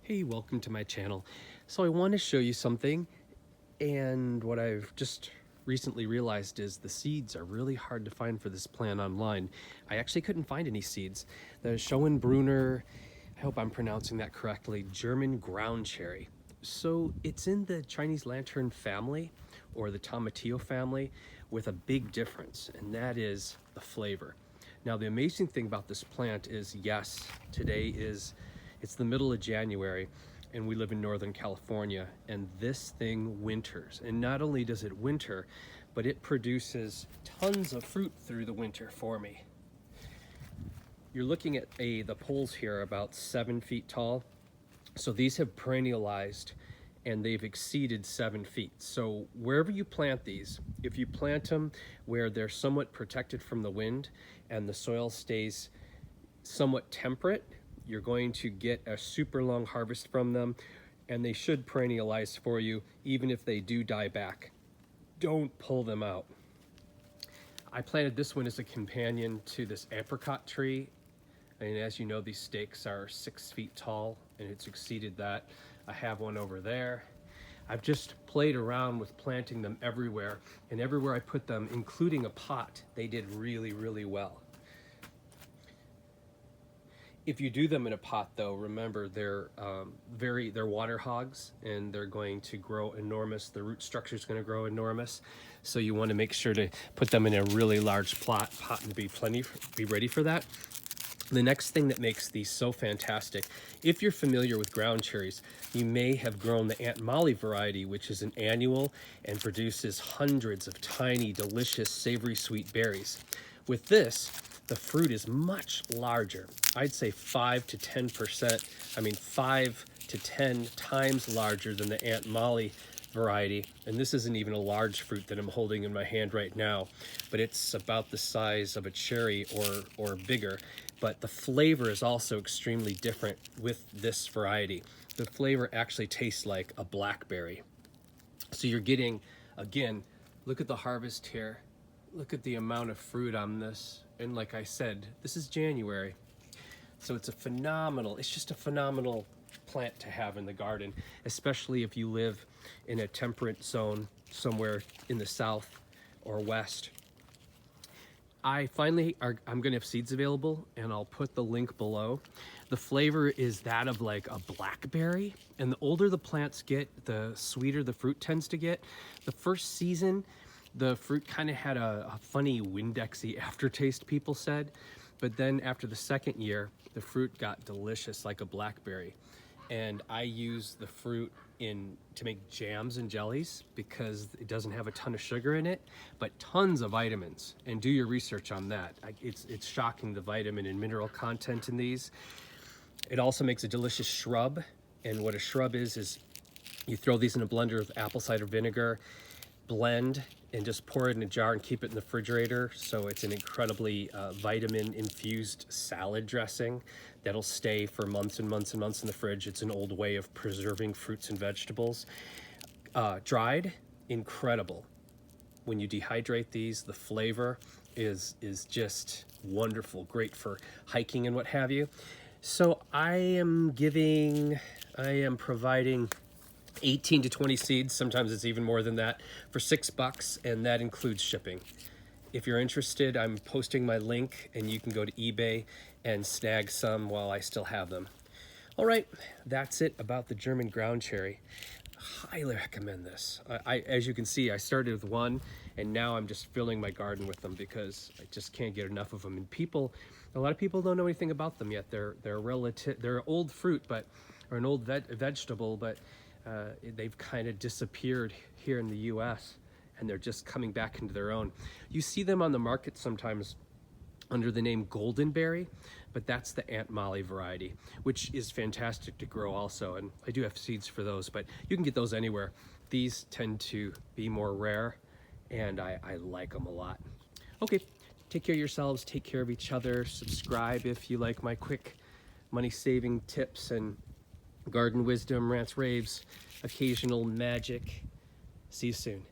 Hey, welcome to my channel. So I want to show you something, and what I've just recently realized is the seeds are really hard to find for this plant online. I actually couldn't find any seeds. The Schönbrunner, I hope I'm pronouncing that correctly, German ground cherry. So it's in the Chinese lantern family, or the Tomatillo family, with a big difference, and that is the flavor. Now the amazing thing about this plant is, yes, it's the middle of January and we live in Northern California, and this thing winters. And not only does it winter, but it produces tons of fruit through the winter for me. You're looking at the poles here are about 7 feet tall. So these have perennialized and they've exceeded 7 feet. So wherever you plant these, if you plant them where they're somewhat protected from the wind and the soil stays somewhat temperate, you're going to get a super long harvest from them, and they should perennialize for you even if they do die back. Don't pull them out. I planted this one as a companion to this apricot tree, and as you know, these stakes are 6 feet tall and it's exceeded that. I have one over there. I've just played around with planting them everywhere, and everywhere I put them, including a pot, they did really, really well. If you do them in a pot, though, remember they're water hogs, and they're going to grow enormous. The root structure is going to grow enormous, so you want to make sure to put them in a really large pot and be ready for that. The next thing that makes these so fantastic, if you're familiar with ground cherries, you may have grown the Aunt Molly variety, which is an annual and produces hundreds of tiny, delicious, savory, sweet berries. With this, the fruit is much larger. I'd say 5 to 10 times larger than the Aunt Molly variety. And this isn't even a large fruit that I'm holding in my hand right now, but it's about the size of a cherry or bigger. But the flavor is also extremely different with this variety. The flavor actually tastes like a blackberry. So you're getting, again, look at the harvest here. Look at the amount of fruit on this. And like I said, this is January. So it's just a phenomenal plant to have in the garden, especially if you live in a temperate zone somewhere in the south or west. I'm going to have seeds available, and I'll put the link below. The flavor is that of like a blackberry, and the older the plants get, the sweeter the fruit tends to get. The first season, the fruit kind of had a funny Windexy aftertaste, people said, but then after the second year, the fruit got delicious like a blackberry. And I use the fruit to make jams and jellies because it doesn't have a ton of sugar in it, but tons of vitamins. And do your research on that. It's shocking, the vitamin and mineral content in these. It also makes a delicious shrub. And what a shrub is you throw these in a blender with apple cider vinegar, blend, and just pour it in a jar and keep it in the refrigerator. So it's an incredibly vitamin infused salad dressing that'll stay for months and months and months in the fridge. It's an old way of preserving fruits and vegetables. Dried, incredible. When you dehydrate these, the flavor is just wonderful, great for hiking and what have you. So I am providing 18 to 20 seeds, sometimes it's even more than that, for $6, and that includes shipping. If you're interested, I'm posting my link, and you can go to eBay and snag some while I still have them. All right, that's it about the German ground cherry. Highly recommend this. As you can see, I started with one, and now I'm just filling my garden with them because I just can't get enough of them. And a lot of people don't know anything about them yet. They're old fruit, or an old vegetable, but they've kind of disappeared here in the US, and they're just coming back into their own. You see them on the market sometimes under the name goldenberry, but that's the Aunt Molly variety, which is fantastic to grow also, and I do have seeds for those, but you can get those anywhere. These tend to be more rare, and I like them a lot. Okay, take care of yourselves, take care of each other, subscribe if you like my quick money-saving tips and garden wisdom, rants, raves, occasional magic. See you soon.